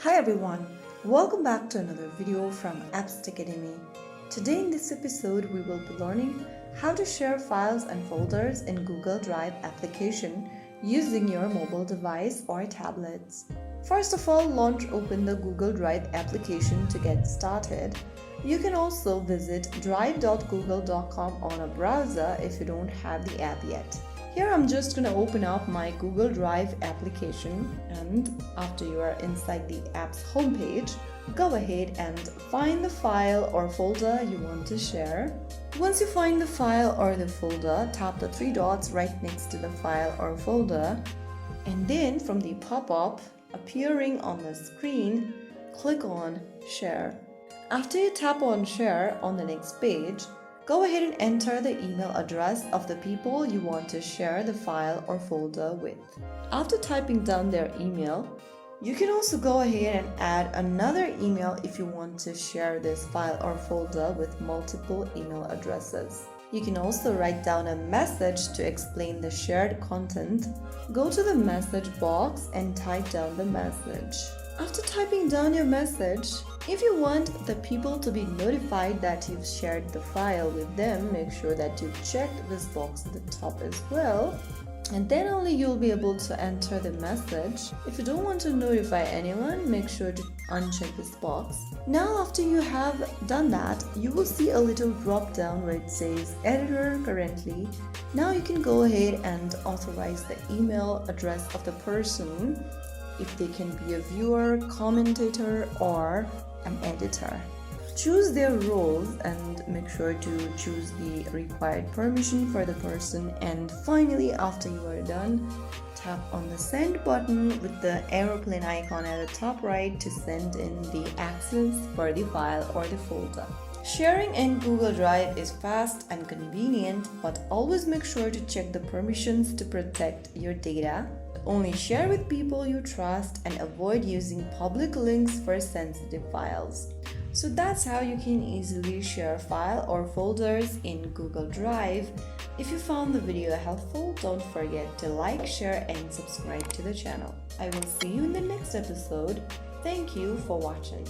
Hi everyone, welcome back to another video from Appst Academy. Today in this episode we will be learning how to share files and folders in Google Drive application using your mobile device or tablets. First of all, open the Google Drive application to get started. You can also visit drive.google.com on a browser if you don't have the app yet. Here I'm just going to open up my Google Drive application, and after you are inside the app's homepage, go ahead and find the file or folder you want to share. Once you find the file or the folder, tap the three dots right next to the file or folder, and then from the pop-up appearing on the screen, click on Share. After you tap on Share on the next page, go ahead and enter the email address of the people you want to share the file or folder with. After typing down their email, you can also go ahead and add another email if you want to share this file or folder with multiple email addresses. You can also write down a message to explain the shared content. Go to the message box and type down the message. After typing down your message, if you want the people to be notified that you've shared the file with them, make sure that you've checked this box at the top as well. And then only you'll be able to enter the message. If you don't want to notify anyone, make sure to uncheck this box. Now after you have done that, you will see a little drop down where it says editor currently. Now you can go ahead and authorize the email address of the person, if they can be a viewer, commentator, or an editor. Choose their roles and make sure to choose the required permission for the person, and finally after you are done, tap on the send button with the aeroplane icon at the top right to send in the access for the file or the folder. Sharing in Google Drive is fast and convenient, but always make sure to check the permissions to protect your data. Only share with people you trust and avoid using public links for sensitive files. So that's how you can easily share file or folders in Google Drive. If you found the video helpful, don't forget to like, share and subscribe to the channel. I will see you in the next episode. Thank you for watching.